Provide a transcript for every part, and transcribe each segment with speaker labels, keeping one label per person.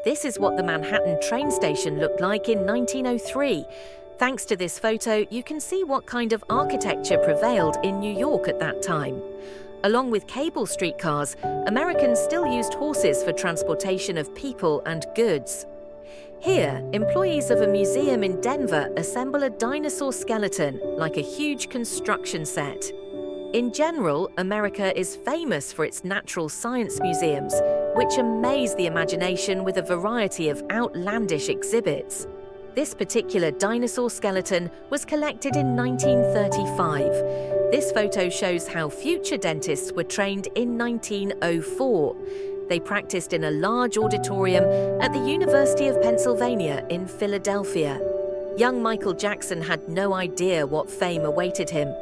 Speaker 1: This is what the Manhattan train station looked like in 1903. Thanks to this photo, you can see what kind of architecture prevailed in New York at that time. Along with cable streetcars, Americans still used horses for transportation of people and goods. Here, employees of a museum in Denver assemble a dinosaur skeleton like a huge construction set. In general, America is famous for its natural science museums, which amaze the imagination with a variety of outlandish exhibits. This particular dinosaur skeleton was collected in 1935. This photo shows how future dentists were trained in 1904. They practiced in a large auditorium at the University of Pennsylvania in Philadelphia. Young Michael Jackson had no idea what fame awaited him.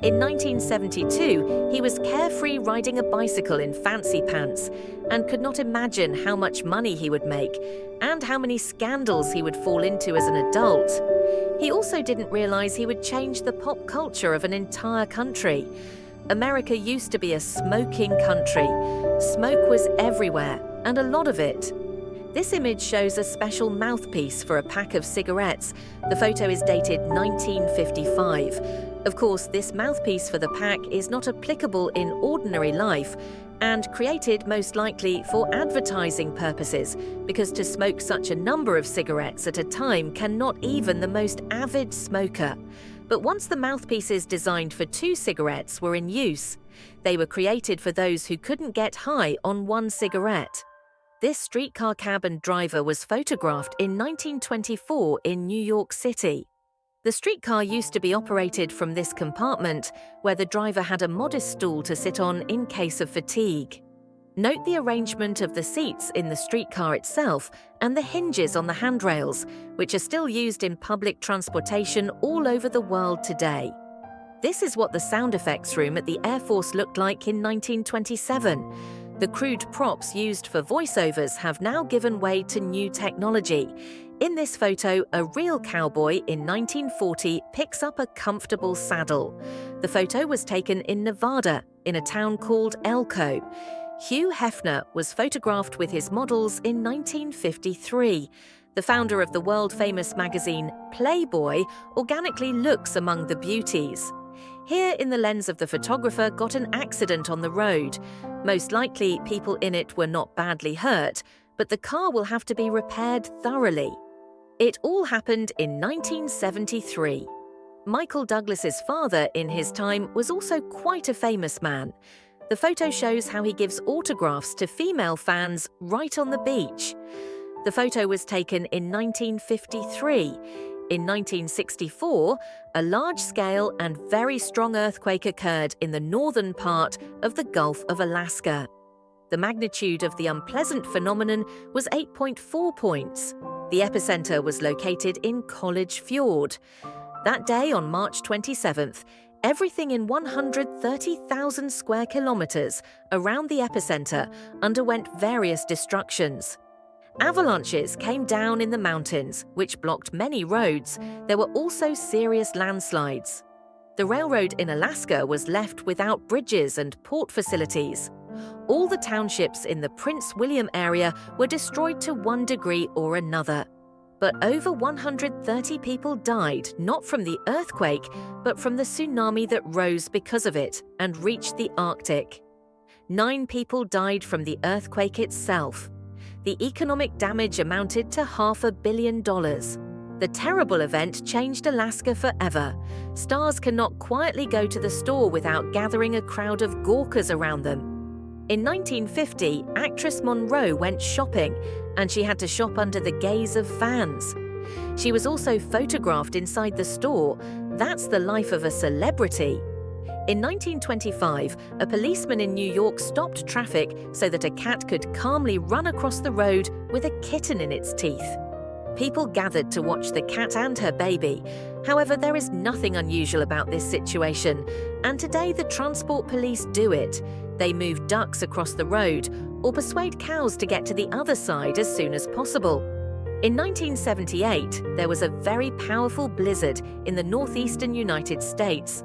Speaker 1: In 1972, he was carefree riding a bicycle in fancy pants and could not imagine how much money he would make and how many scandals he would fall into as an adult. He also didn't realize he would change the pop culture of an entire country. America used to be a smoking country. Smoke was everywhere, and a lot of it. This image shows a special mouthpiece for a pack of cigarettes. The photo is dated 1955. Of course, this mouthpiece for the pack is not applicable in ordinary life and created most likely for advertising purposes, because to smoke such a number of cigarettes at a time cannot even the most avid smoker. But once the mouthpieces designed for 2 cigarettes were in use, they were created for those who couldn't get high on 1 cigarette. This streetcar cab and driver was photographed in 1924 in New York City. The streetcar used to be operated from this compartment, where the driver had a modest stool to sit on in case of fatigue. Note the arrangement of the seats in the streetcar itself and the hinges on the handrails, which are still used in public transportation all over the world today. This is what the sound effects room at the Air Force looked like in 1927. The crude props used for voiceovers have now given way to new technology. In this photo, a real cowboy in 1940 picks up a comfortable saddle. The photo was taken in Nevada, in a town called Elko. Hugh Hefner was photographed with his models in 1953. The founder of the world-famous magazine Playboy organically looks among the beauties. Here, in the lens of the photographer, got an accident on the road. Most likely, people in it were not badly hurt, but the car will have to be repaired thoroughly. It all happened in 1973. Michael Douglas's father, in his time, was also quite a famous man. The photo shows how he gives autographs to female fans right on the beach. The photo was taken in 1953. In 1964, a large-scale and very strong earthquake occurred in the northern part of the Gulf of Alaska. The magnitude of the unpleasant phenomenon was 8.4 points. The epicenter was located in College Fjord. That day, on March 27th, everything in 130,000 square kilometers around the epicenter underwent various destructions. Avalanches came down in the mountains, which blocked many roads. There were also serious landslides. The railroad in Alaska was left without bridges and port facilities. All the townships in the Prince William area were destroyed to one degree or another. But over 130 people died, not from the earthquake, but from the tsunami that rose because of it and reached the Arctic. 9 people died from the earthquake itself. The economic damage amounted to $500 million. The terrible event changed Alaska forever. Stars cannot quietly go to the store without gathering a crowd of gawkers around them. In 1950, actress Monroe went shopping, and she had to shop under the gaze of fans. She was also photographed inside the store. That's the life of a celebrity. In 1925, a policeman in New York stopped traffic so that a cat could calmly run across the road with a kitten in its teeth. People gathered to watch the cat and her baby. However, there is nothing unusual about this situation, and today the transport police do it. They move ducks across the road or persuade cows to get to the other side as soon as possible. In 1978, there was a very powerful blizzard in the northeastern United States.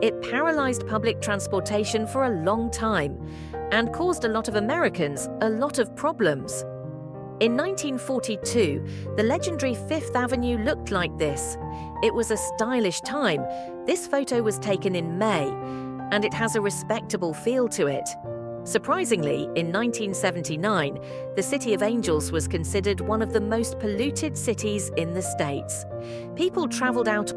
Speaker 1: It paralyzed public transportation for a long time and caused a lot of Americans a lot of problems. In 1942, the legendary Fifth Avenue looked like this. It was a stylish time. This photo was taken in May, and it has a respectable feel to it. Surprisingly, in 1979, the City of Angels was considered one of the most polluted cities in the States. People traveled out